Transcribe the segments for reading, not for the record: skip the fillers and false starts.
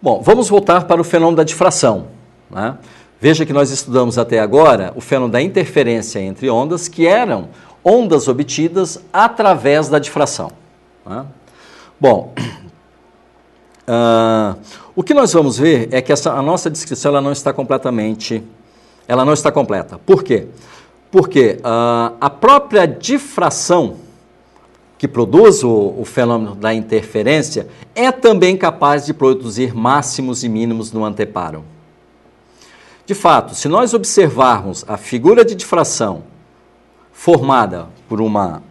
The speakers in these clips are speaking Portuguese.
Bom, vamos voltar para o fenômeno da difração, né? Veja que nós estudamos até agora o fenômeno da interferência entre ondas, que eram ondas obtidas através da difração, né? Bom, o que nós vamos ver é que a nossa descrição ela não está completa. Por quê? Porque a própria difração que produz o fenômeno da interferência é também capaz de produzir máximos e mínimos no anteparo. De fato, se nós observarmos a figura de difração formada por uma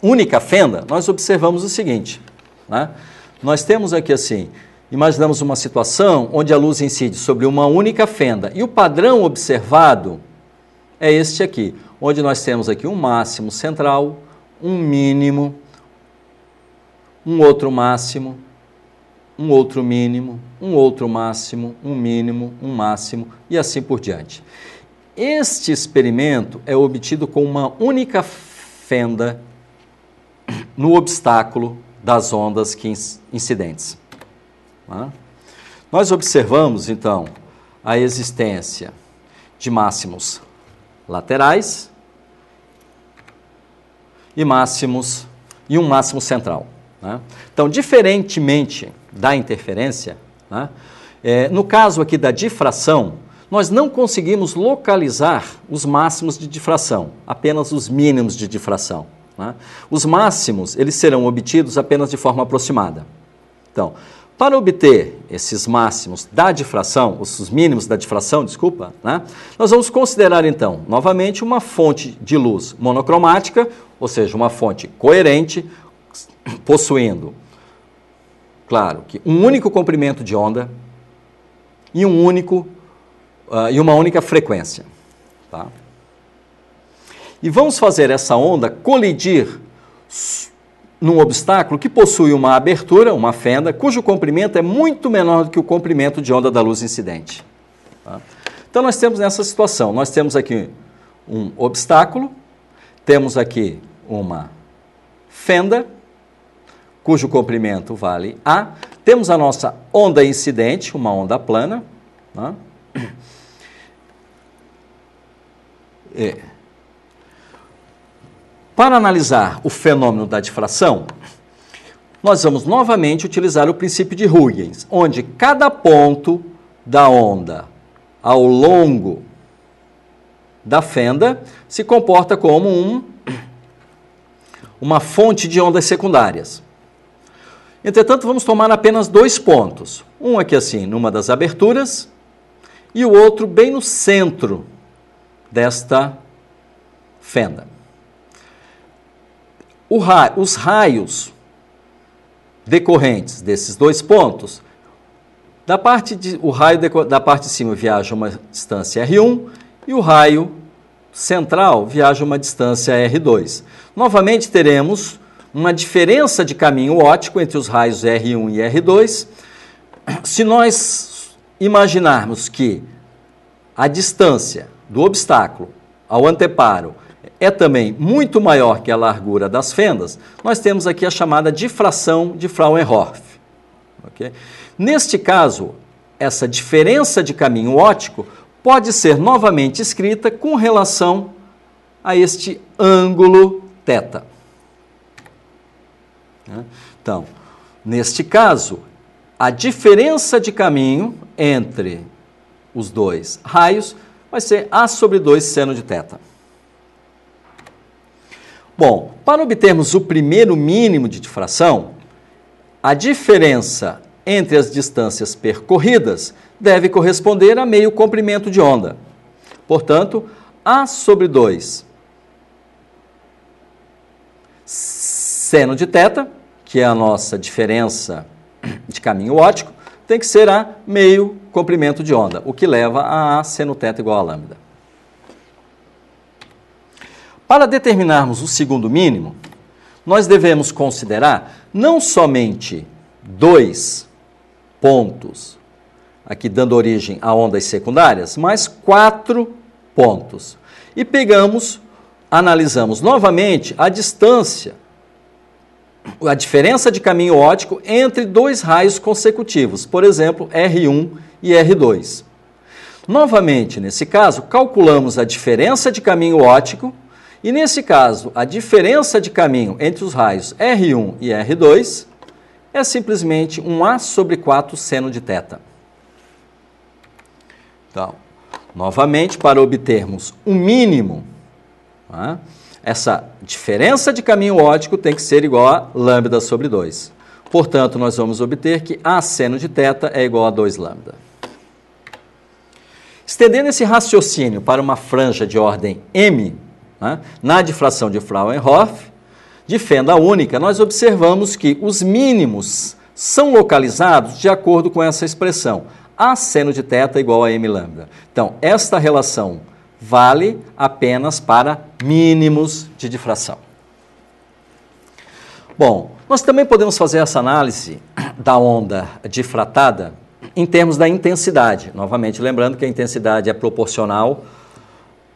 única fenda, nós observamos o seguinte, né? Nós temos aqui assim, imaginamos uma situação onde a luz incide sobre uma única fenda e o padrão observado é este aqui, onde nós temos aqui um máximo central, um mínimo, um outro máximo, um outro mínimo, um outro máximo, um mínimo, um máximo e assim por diante. Este experimento é obtido com uma única fenda no obstáculo das ondas incidentes. Nós observamos, então, a existência de máximos laterais e um máximo central, né? Então, diferentemente da interferência, né, no caso aqui da difração, nós não conseguimos localizar os máximos de difração, apenas os mínimos de difração, né? Os máximos, eles serão obtidos apenas de forma aproximada. Então, para obter esses máximos da difração, os mínimos da difração, desculpa, né, nós vamos considerar, então, novamente, uma fonte de luz monocromática, ou seja, uma fonte coerente, possuindo, claro, que um único comprimento de onda e uma única frequência, tá? E vamos fazer essa onda colidir num obstáculo que possui uma abertura, uma fenda, cujo comprimento é muito menor do que o comprimento de onda da luz incidente, tá? Então, nós temos nessa situação, nós temos aqui um obstáculo, temos aqui uma fenda, cujo comprimento vale A, temos a nossa onda incidente, uma onda plana, tá? Para analisar o fenômeno da difração, nós vamos novamente utilizar o princípio de Huygens, onde cada ponto da onda ao longo da fenda se comporta como uma fonte de ondas secundárias. Entretanto, vamos tomar apenas dois pontos, um aqui assim, numa das aberturas, e o outro bem no centro desta fenda. Os raios decorrentes desses dois pontos, o raio da parte de cima viaja uma distância R1 e o raio central viaja uma distância R2. Novamente teremos uma diferença de caminho óptico entre os raios R1 e R2. Se nós imaginarmos que a distância do obstáculo ao anteparo é também muito maior que a largura das fendas, nós temos aqui a chamada difração de Frauenhof. Okay? Neste caso, essa diferença de caminho óptico pode ser novamente escrita com relação a este ângulo θ. Então, neste caso, a diferença de caminho entre os dois raios vai ser A sobre 2 seno de θ. Bom, para obtermos o primeiro mínimo de difração, a diferença entre as distâncias percorridas deve corresponder a meio comprimento de onda. Portanto, A sobre 2 seno de θ, que é a nossa diferença de caminho óptico, tem que ser a meio comprimento de onda, o que leva a seno θ igual a lambda. Para determinarmos o segundo mínimo, nós devemos considerar não somente dois pontos, aqui dando origem a ondas secundárias, mas 4 pontos. E analisamos novamente a distância a diferença de caminho óptico entre dois raios consecutivos, por exemplo, R1 e R2. Novamente, nesse caso, calculamos a diferença de caminho óptico e, nesse caso, a diferença de caminho entre os raios R1 e R2 é simplesmente um A sobre 4 seno de θ. Então, novamente, para obtermos o mínimo, tá? Essa diferença de caminho óptico tem que ser igual a lambda sobre 2. Portanto, nós vamos obter que A seno de θ é igual a 2 lambda. Estendendo esse raciocínio para uma franja de ordem m, né, na difração de Frauenhof, de fenda única, nós observamos que os mínimos são localizados de acordo com essa expressão. A seno de θ igual a m lambda. Então, esta relação vale apenas para mínimos de difração. Bom, nós também podemos fazer essa análise da onda difratada em termos da intensidade. Novamente, lembrando que a intensidade é proporcional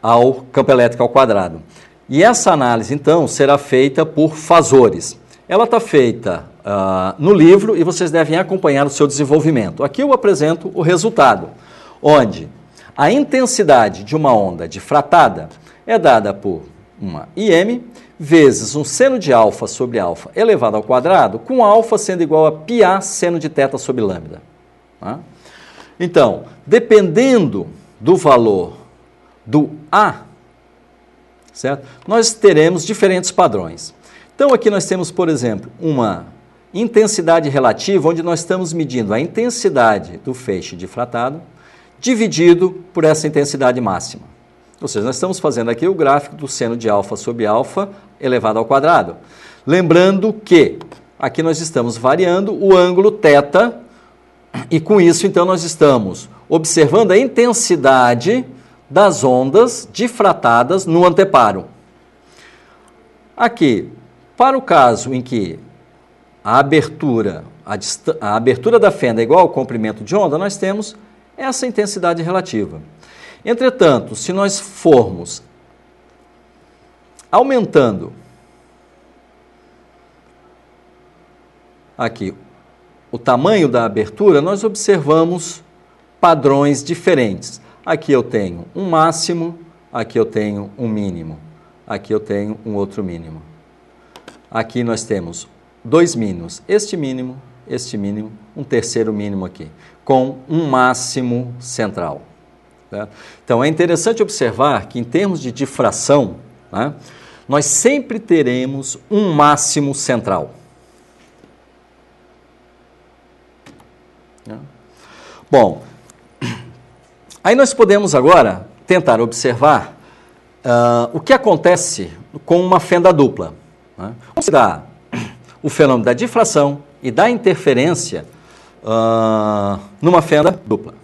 ao campo elétrico ao quadrado. E essa análise, então, será feita por fasores. Ela está feita no livro e vocês devem acompanhar o seu desenvolvimento. Aqui eu apresento o resultado, onde a intensidade de uma onda difratada é dada por uma IM vezes um seno de alfa sobre alfa elevado ao quadrado, com alfa sendo igual a πa seno de θ sobre lambda. Tá? Então, dependendo do valor do A, certo? Nós teremos diferentes padrões. Então, aqui nós temos, por exemplo, uma intensidade relativa, onde nós estamos medindo a intensidade do feixe difratado, dividido por essa intensidade máxima. Ou seja, nós estamos fazendo aqui o gráfico do seno de alfa sobre alfa elevado ao quadrado. Lembrando que aqui nós estamos variando o ângulo θ e com isso, então, nós estamos observando a intensidade das ondas difratadas no anteparo. Aqui, para o caso em que a abertura da fenda é igual ao comprimento de onda, nós temos essa intensidade relativa. Entretanto, se nós formos aumentando aqui o tamanho da abertura, nós observamos padrões diferentes. Aqui eu tenho um máximo, aqui eu tenho um mínimo, aqui eu tenho um outro mínimo. Aqui nós temos dois mínimos, este mínimo, um terceiro mínimo aqui, com um máximo central. Tá? Então, é interessante observar que, em termos de difração, né, nós sempre teremos um máximo central. Bom, aí nós podemos agora tentar observar o que acontece com uma fenda dupla. Né? Como se dá o fenômeno da difração e da interferência numa fenda dupla.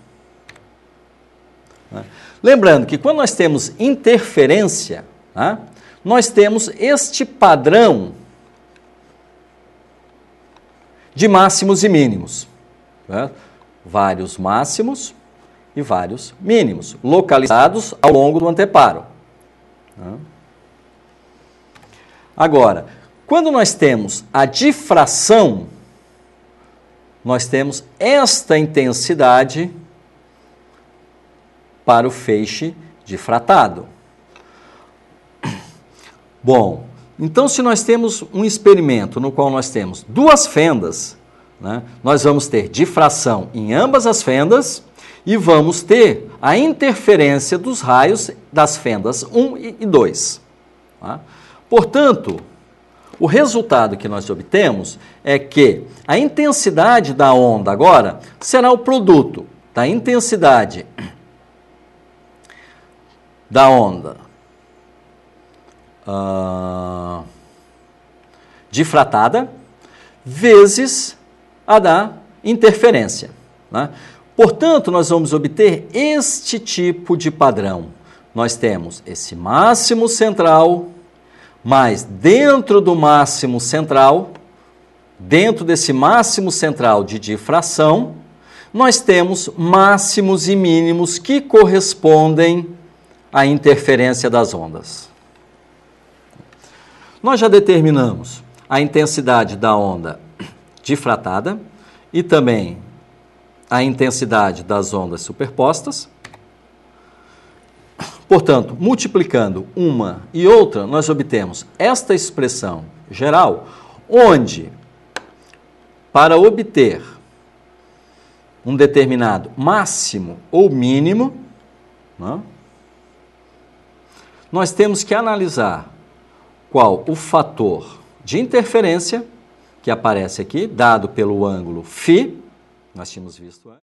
Né? Lembrando que quando nós temos interferência, né, nós temos este padrão de máximos e mínimos. Né? Vários máximos e vários mínimos, localizados ao longo do anteparo. Né? Agora, quando nós temos a difração, nós temos esta intensidade para o feixe difratado. Bom, então se nós temos um experimento no qual nós temos duas fendas, né, nós vamos ter difração em ambas as fendas e vamos ter a interferência dos raios das fendas 1 e 2. Tá? Portanto, o resultado que nós obtemos é que a intensidade da onda agora será o produto da intensidade da onda difratada vezes a da interferência. Né? Portanto, nós vamos obter este tipo de padrão. Nós temos esse máximo central, mas dentro do máximo central, dentro desse máximo central de difração, nós temos máximos e mínimos que correspondem à interferência das ondas. Nós já determinamos a intensidade da onda difratada e também a intensidade das ondas superpostas. Portanto, multiplicando uma e outra, nós obtemos esta expressão geral, onde, para obter um determinado máximo ou mínimo, né, nós temos que analisar qual o fator de interferência que aparece aqui, dado pelo ângulo φ, nós tínhamos visto antes.